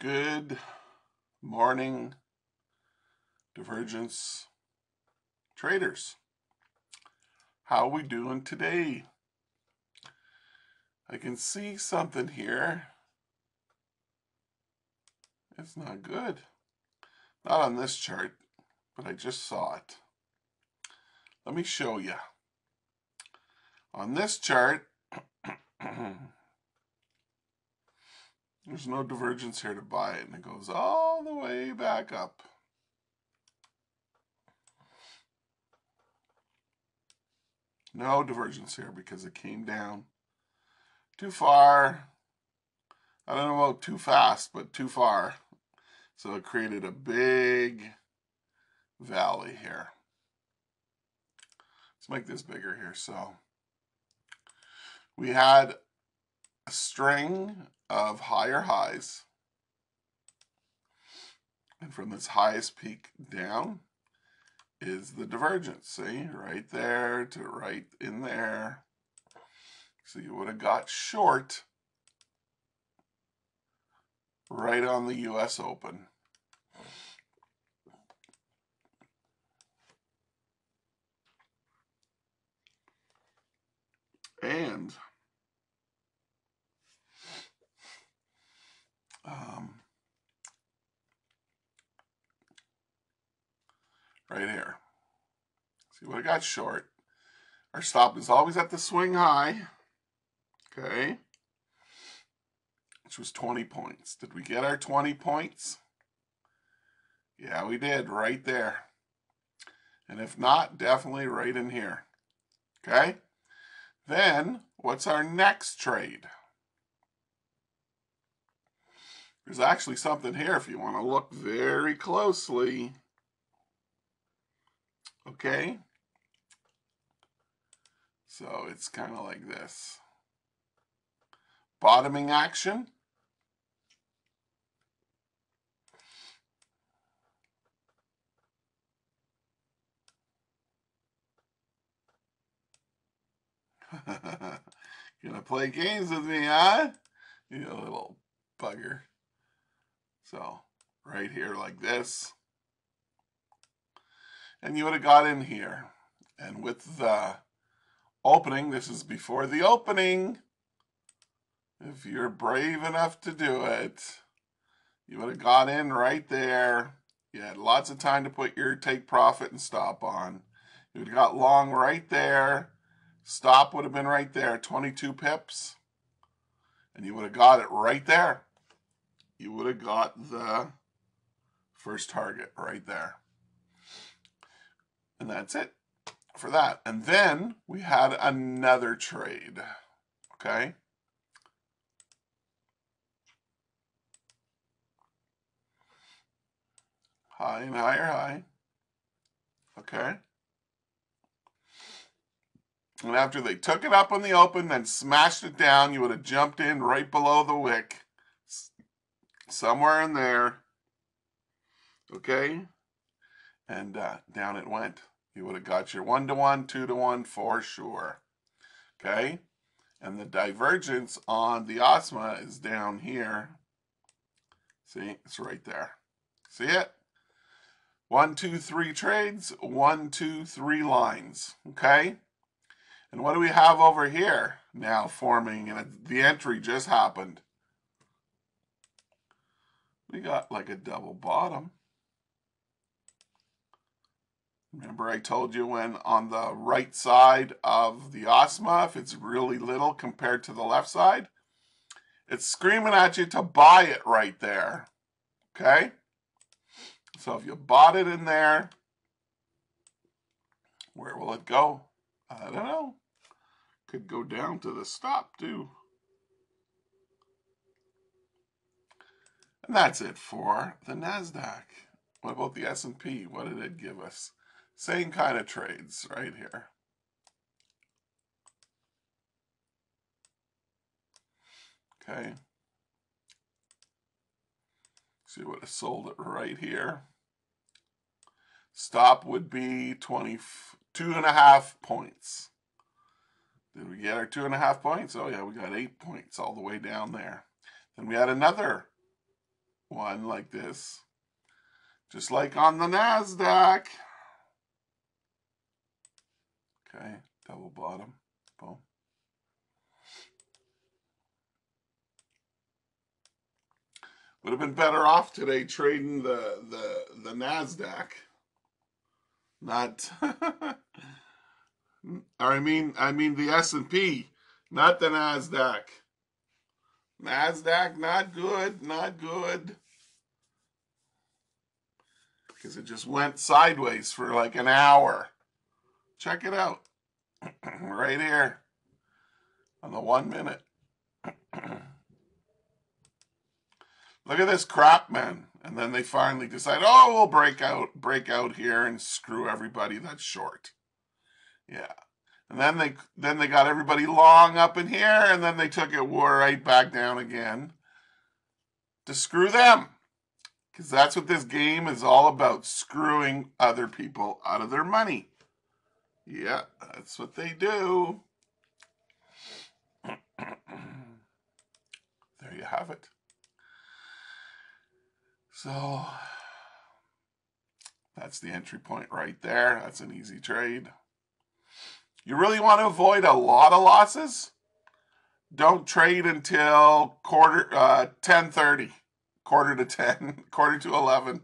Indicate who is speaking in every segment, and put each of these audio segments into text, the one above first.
Speaker 1: Good morning, divergence traders. How are we doing today? I can see something here. It's not good. Not on this chart, but I just saw it. Let me show you. On this chart, there's no divergence here to buy it, and it goes all the way back up. No divergence here because it came down too far. I don't know about too fast, but too far. So it created a big valley here. Let's make this bigger here. So we had a string of higher highs. And from this highest peak down is the divergence. See, right there to right in there. So you would have got short right on the US Open. And right here. See what I got short. Our stop is always at the swing high. Okay. Which was 20 points. Did we get our 20 points? Yeah, we did right there. And if not, definitely right in here. Okay. Then what's our next trade? There's actually something here if you want to look very closely. Okay. So it's kind of like this. Bottoming action. Gonna play games with me, huh? You little bugger. So right here like this. And you would have got in here. And with the opening, this is before the opening. If you're brave enough to do it, you would have got in right there. You had lots of time to put your take profit and stop on. You would have got long right there. Stop would have been right there, 22 pips. And you would have got it right there. You would have got the first target right there. And that's it for that. And then we had another trade. Okay. High and higher high. Okay. And after they took it up on the open, then smashed it down, you would have jumped in right below the wick. Somewhere in there. Okay. And down it went. You would have got your 1-to-1, 2-to-1 for sure. Okay. And the divergence on the OSMA is down here. See, it's right there. See it? 1, 2, 3 trades, 1, 2, 3 lines. Okay. And what do we have over here now forming? And the entry just happened. We got like a double bottom. Remember I told you when on the right side of the OSMA, if it's really little compared to the left side, it's screaming at you to buy it right there. Okay? So if you bought it in there, where will it go? I don't know. Could go down to the stop too. And that's it for the NASDAQ. What about the S&P? What did it give us? Same kind of trades right here. Okay. See what it sold it right here. Stop would be 22.5 points. Did we get our 2.5 points? Oh yeah, we got 8 points all the way down there. Then we had another one like this, just like on the NASDAQ. Okay, double bottom, boom. Would have been better off today trading the NASDAQ, not, or I mean the S&P, not the NASDAQ. NASDAQ, not good, not good. Because it just went sideways for like an hour. Check it out. Right here on the 1 minute. Look at this crap, man. And then they finally decide, oh, we'll break out here and screw everybody that's short. Yeah. And then they got everybody long up in here, and then they took it right back down again to screw them. Because that's what this game is all about, screwing other people out of their money. Yeah, that's what they do. There you have it. So that's the entry point right there. That's an easy trade. You really want to avoid a lot of losses? Don't trade until 10:30, quarter to 10, quarter to 11.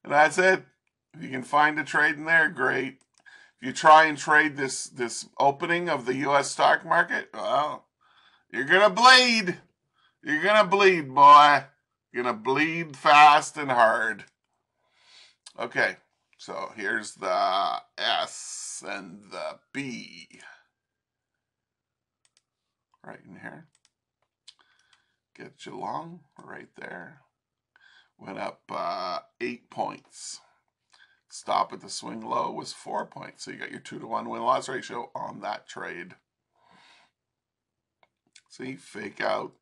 Speaker 1: And that's it. If you can find a trade in there, great. If you try and trade this opening of the U.S. stock market, well, you're going to bleed. You're going to bleed, boy. You're going to bleed fast and hard. Okay, so here's the S and the B. Right in here. Get you long right there. Went up 8 points. Stop at the swing low was 4 points. So you got your 2-to-1 win-loss ratio on that trade. See, fake out.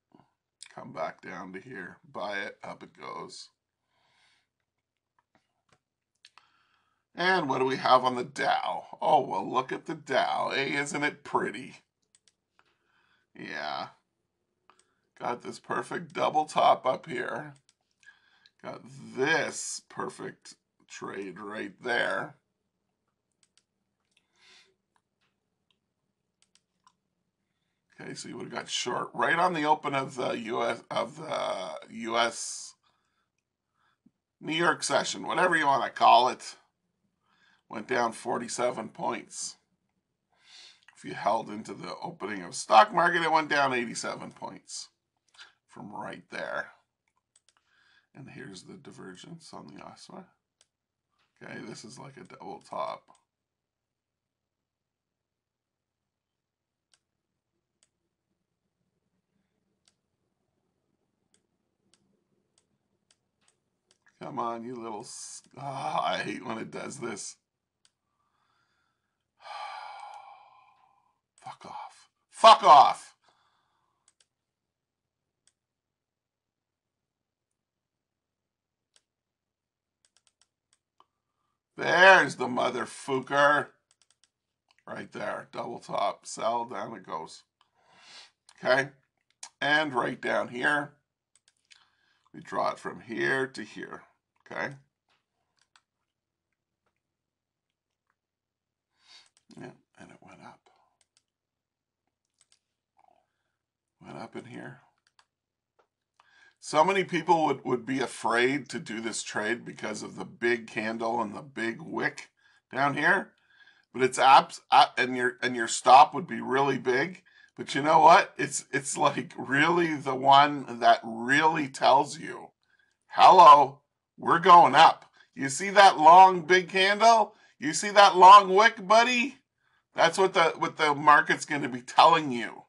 Speaker 1: Come back down to here. Buy it. Up it goes. And what do we have on the Dow? Oh, well, look at the Dow. Hey, isn't it pretty? Yeah. Got this perfect double top up here. Got this perfect trade right there. Okay, so you would have got short right on the open of the US New York session, whatever you want to call it. Went down 47 points. If you held into the opening of stock market, it went down 87 points from right there. And here's the divergence on the OSMA. Okay, this is like a double top. Come on, you little... Oh, I hate when it does this. Fuck off. Fuck off! There's the motherfucker. Right there. Double top. Sell. Down it goes. Okay. And right down here. We draw it from here to here. Okay. Yeah. And it went up. Went up in here. So many people would be afraid to do this trade because of the big candle and the big wick down here. But it's and your stop would be really big. But you know what? It's like really the one that really tells you, hello, we're going up. You see that long big candle? You see that long wick, buddy? That's what the market's going to be telling you.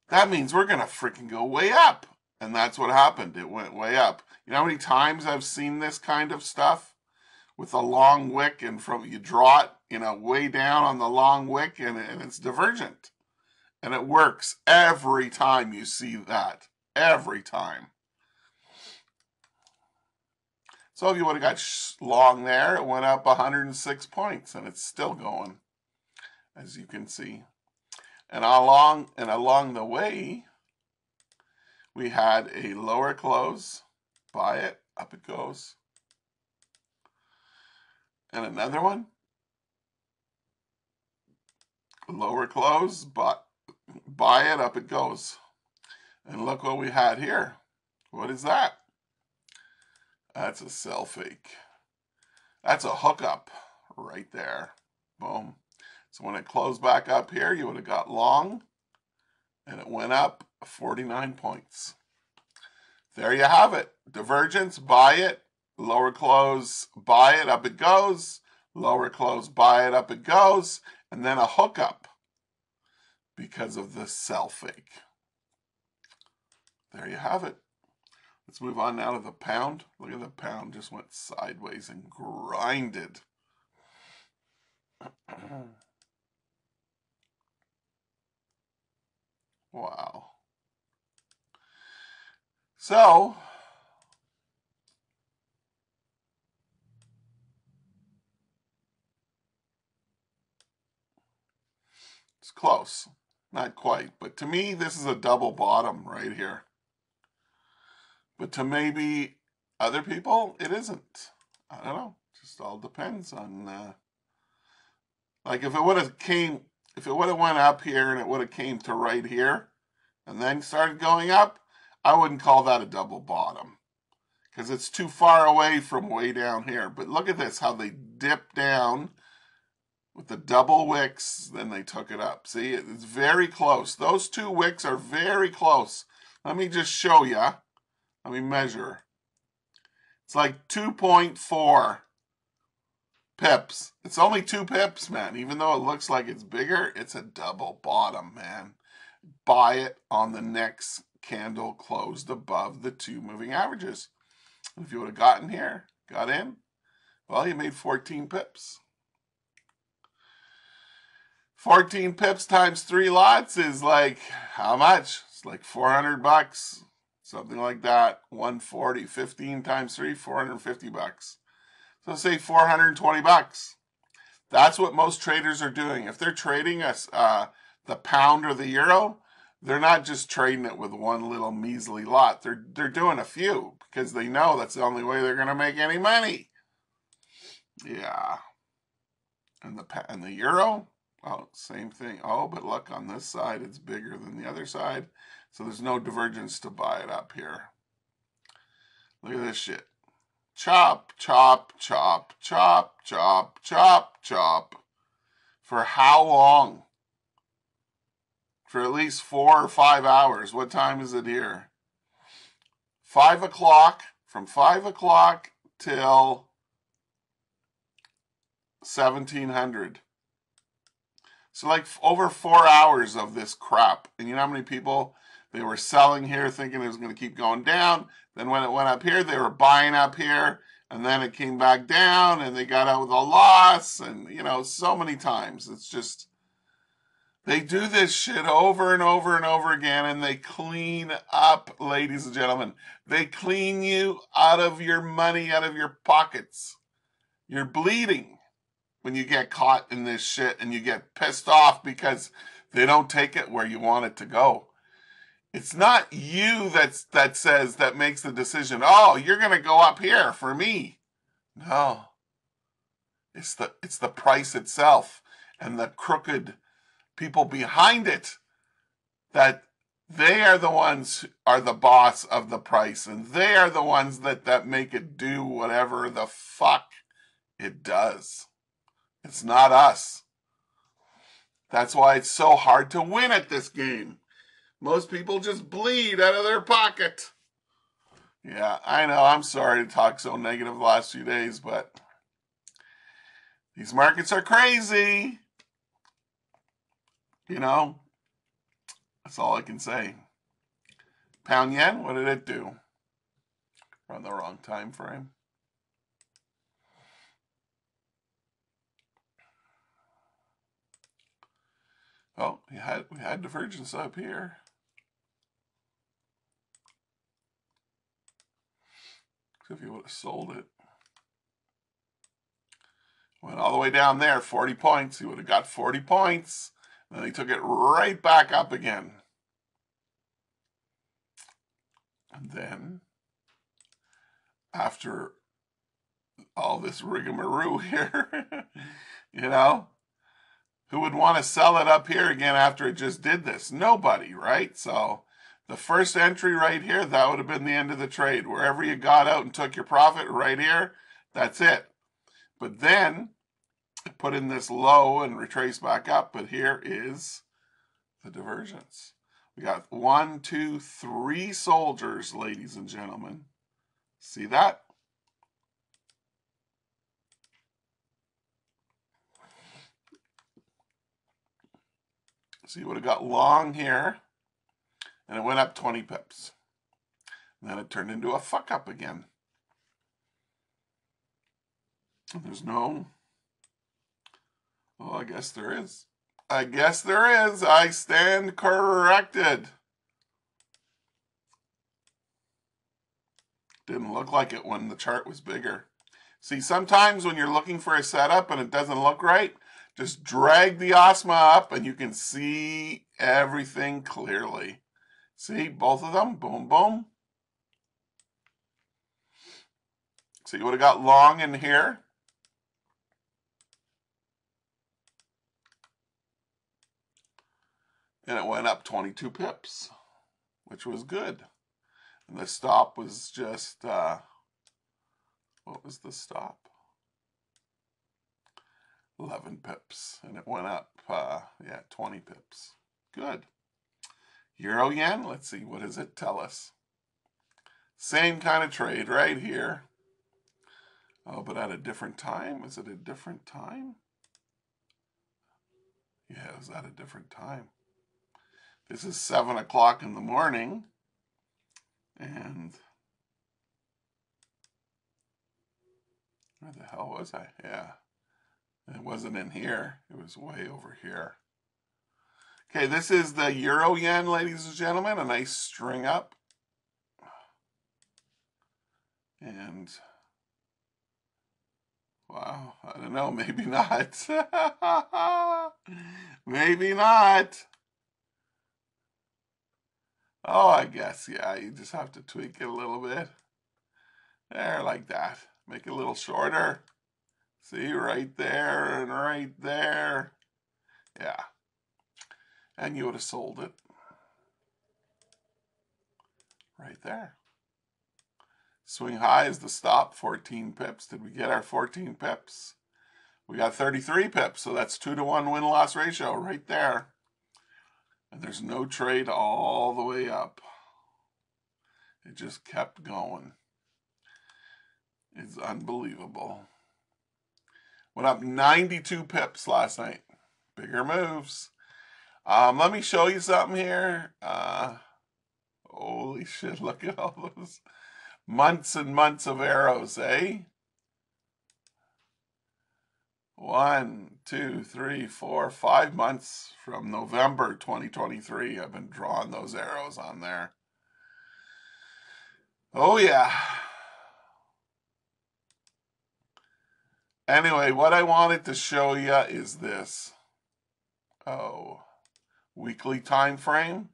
Speaker 1: That means we're going to freaking go way up. And that's what happened. It went way up. You know how many times I've seen this kind of stuff? With a long wick, and you draw it, way down on the long wick, and it's divergent. And it works every time you see that. Every time. So if you would have got long there, it went up 106 points, and it's still going, as you can see. And along the way, we had a lower close buy it, up it goes. And another one, lower close, but buy it, up it goes. And look what we had here. What is that? That's a sell fake. That's a hookup right there. Boom. So when it closed back up here, you would have got long, and it went up 49 points. There you have it. Divergence, buy it. Lower close, buy it, up it goes. Lower close, buy it, up it goes. And then a hookup because of the sell fake. There you have it. Let's move on now to the pound. Look at the pound, just went sideways and grinded. Wow. So, it's close. Not quite. But to me, this is a double bottom right here. But to maybe other people, it isn't. I don't know. Just all depends on, like if it would have went up here and it would have came to right here and then started going up, I wouldn't call that a double bottom because it's too far away from way down here. But look at this, how they dip down with the double wicks, then they took it up. See, it's very close. Those two wicks are very close. Let me just show you. Let me measure. It's like 2.4 pips. It's only 2 pips, man. Even though it looks like it's bigger, it's a double bottom, man. Buy it on the next candle closed above the 2 moving averages. And if you would have gotten here, got in, well, you made 14 pips. 14 pips times 3 lots is like, how much? It's like 400 bucks, something like that. 140, 15 times 3, 450 bucks. So say 420 bucks. That's what most traders are doing. If they're trading the pound or the euro, they're not just trading it with one little measly lot. They're doing a few because they know that's the only way they're going to make any money. Yeah. And the euro, oh, same thing. Oh, but look, on this side, it's bigger than the other side. So there's no divergence to buy it up here. Look at this shit. Chop, chop, chop, chop, chop, chop, chop. For how long? For at least 4 or 5 hours. What time is it here? 5 o'clock. From 5 o'clock till 1700. So like over 4 hours of this crap. And you know how many people, they were selling here thinking it was going to keep going down. Then when it went up here, they were buying up here. And then it came back down and they got out with a loss. And, you know, so many times. It's just, they do this shit over and over and over again. And they clean up, ladies and gentlemen. They clean you out of your money, out of your pockets. You're bleeding when you get caught in this shit and you get pissed off because they don't take it where you want it to go. It's not you that makes the decision, oh, you're going to go up here for me. No. It's the price itself and the crooked people behind it that they are the ones who are the boss of the price and they are the ones that make it do whatever the fuck it does. It's not us. That's why it's so hard to win at this game. Most people just bleed out of their pocket. Yeah, I know. I'm sorry to talk so negative the last few days, but these markets are crazy. You know, that's all I can say. Pound yen, what did it do? We're on the wrong time frame. Oh, we had divergence up here. So if you would have sold it, went all the way down there, 40 points. He would have got 40 points. Then he took it right back up again. And then after all this rigmarole here. You know, who would want to sell it up here again after it just did this? Nobody, right? So the first entry right here, that would have been the end of the trade. Wherever you got out and took your profit right here, that's it. But then I put in this low and retrace back up, but here is the divergence. We got 1, 2, 3 soldiers, ladies and gentlemen. See that? So you would have got long here, and it went up 20 pips. And then it turned into a fuck up again. And there's no... Oh, I guess there is. I guess there is. I stand corrected. Didn't look like it when the chart was bigger. See, sometimes when you're looking for a setup and it doesn't look right, just drag the OSMA up and you can see everything clearly. See, both of them, boom, boom. So you would have got long in here. And it went up 22 pips, which was good. And the stop was just, what was the stop? 11 pips. And it went up, 20 pips. Good. Euro yen, let's see, what does it tell us? Same kind of trade right here. Oh, but at a different time? Is it a different time? Yeah, it was at a different time. This is 7 o'clock in the morning. And where the hell was I? Yeah. It wasn't in here. It was way over here. Okay, this is the Euro yen, ladies and gentlemen. A nice string up. And wow, I don't know, maybe not. Maybe not. Oh, I guess, yeah, you just have to tweak it a little bit. There, like that. Make it a little shorter. See, right there and right there. Yeah. And you would have sold it. Right there. Swing high is the stop, 14 pips. Did we get our 14 pips? We got 33 pips, so that's 2-to-1 win-loss ratio right there. And there's no trade all the way up. It just kept going. It's unbelievable. Went up 92 pips last night. Bigger moves. Let me show you something here. Holy shit, look at all those months and months of arrows, eh? 1, 2, 3, 4, 5 months from November 2023. I've been drawing those arrows on there. Oh, yeah. Anyway, what I wanted to show you is this. Oh, weekly time frame.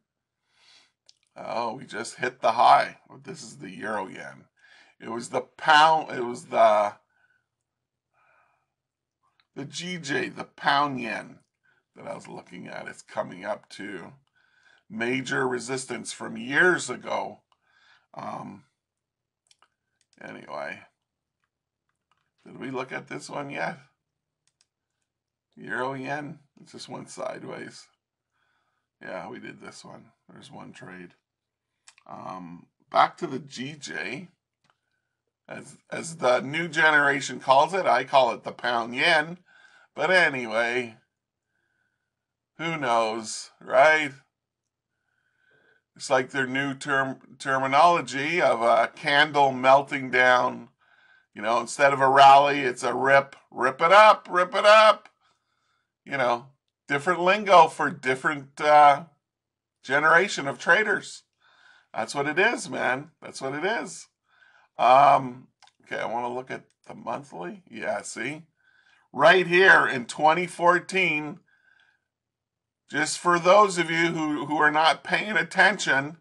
Speaker 1: Oh, we just hit the high. This is the Euro yen. It was the pound, it was the GJ, the pound yen that I was looking at. It's coming up to major resistance from years ago. Anyway, did we look at this one yet? Euro yen, it just went sideways. Yeah, we did this one. There's one trade. Back to the GJ. As the new generation calls it, I call it the pound yen. But anyway, who knows, right? It's like their new terminology of a candle melting down. You know, instead of a rally, it's a rip. Rip it up, rip it up. You know, different lingo for different generation of traders. That's what it is, man. That's what it is. Okay, I want to look at the monthly. Yeah, see? Right here in 2014, just for those of you who are not paying attention,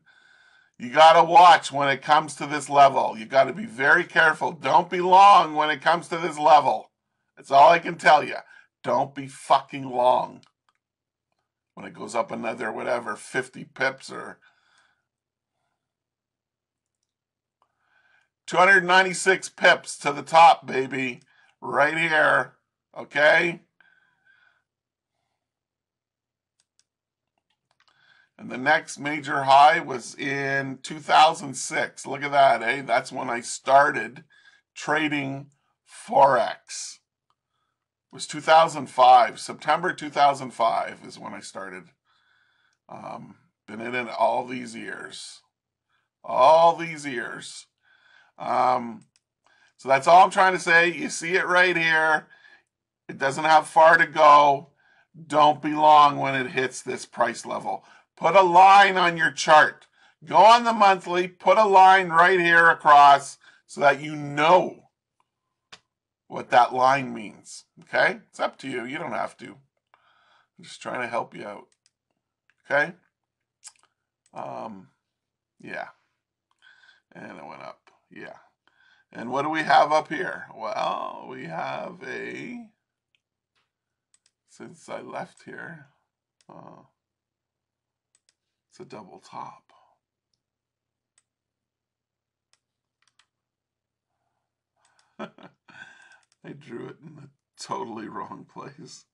Speaker 1: You got to watch when it comes to this level. You got to be very careful. Don't be long when it comes to this level. That's all I can tell you. Don't be fucking long when it goes up another, whatever, 50 pips or 296 pips to the top, baby. Right here. Okay? And the next major high was in 2006. Look at that, eh? That's when I started trading Forex. It was 2005. September 2005 is when I started. Been in it all these years. All these years. So that's all I'm trying to say. You see it right here. It doesn't have far to go. Don't be long when it hits this price level. Put a line on your chart. Go on the monthly, put a line right here across so that you know what that line means. Okay? It's up to you. You don't have to. I'm just trying to help you out. Okay? Yeah. And it went up. Yeah. And what do we have up here? Well, we have a, since I left here, it's a double top. I drew it in the totally wrong place.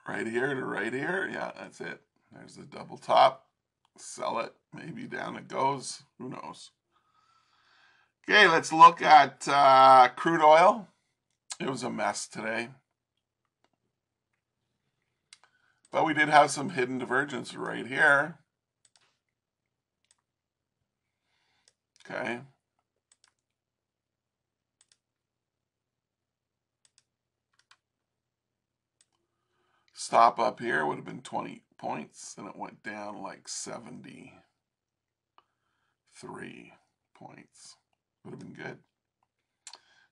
Speaker 1: Right here to right here. Yeah, that's it. There's the double top. Sell it. Maybe down it goes. Who knows? Okay, let's look at crude oil. It was a mess today. But we did have some hidden divergence right here. Okay. Stop up here would have been 20 points, and it went down like 73 points. Would have been good.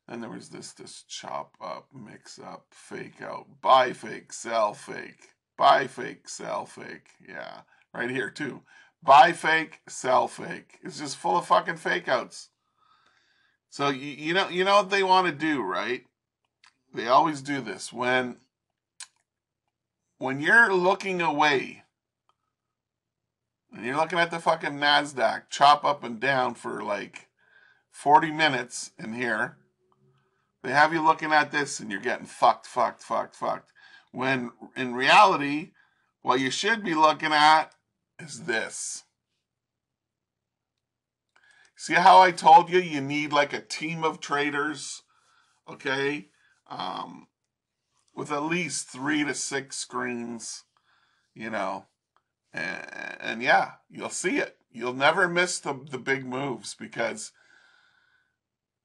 Speaker 1: Then there was this chop up, mix up, fake out, buy fake, sell fake, buy fake, sell fake. Yeah, right here too. Buy fake, sell fake. It's just full of fucking fake outs. So you know what they want to do, right? They always do this when you're looking away and you're looking at the fucking NASDAQ chop up and down for like 40 minutes in here. They have you looking at this and you're getting fucked. When in reality, what you should be looking at is this. See how I told you you need like a team of traders, okay? With at least 3 to 6 screens, you know. And yeah, you'll see it. You'll never miss the big moves because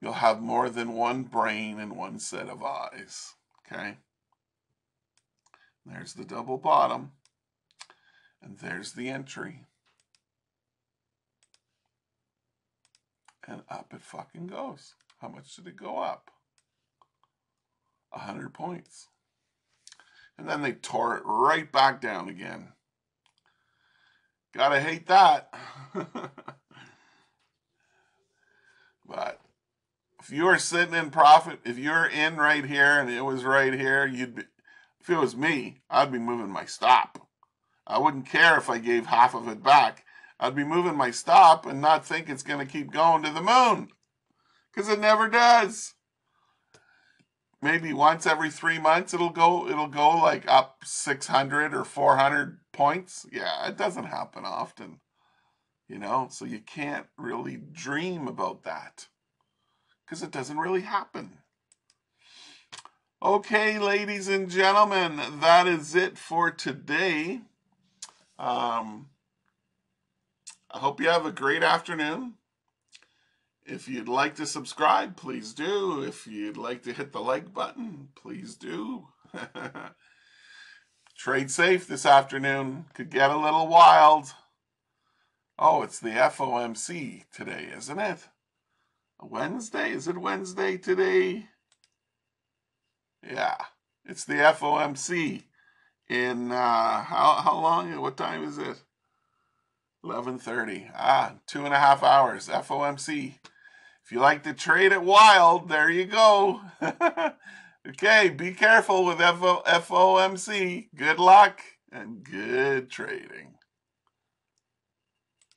Speaker 1: you'll have more than one brain and one set of eyes, okay? There's the double bottom, and there's the entry. And up it fucking goes. How much did it go up? 100 points. And then they tore it right back down again. Gotta hate that. But if you were sitting in profit, if you're in right here and it was right here, you'd be, if it was me, I'd be moving my stop. I wouldn't care if I gave half of it back. I'd be moving my stop and not think it's going to keep going to the moon. Because it never does. Maybe once every 3 months it'll go like up 600 or 400 points. Yeah, it doesn't happen often. You know, so you can't really dream about that. Because it doesn't really happen. Okay, ladies and gentlemen, that is it for today. I hope you have a great afternoon. If you'd like to subscribe, please do. If you'd like to hit the like button, please do. Trade safe this afternoon. Could get a little wild. Oh, it's the FOMC today, isn't it? Wednesday? Is it Wednesday today? Yeah, it's the FOMC. in how long? What time is it? 11:30. 2.5 hours. FOMC. If you like to trade it wild, there you go. Okay, be careful with FOMC. Good luck and good trading.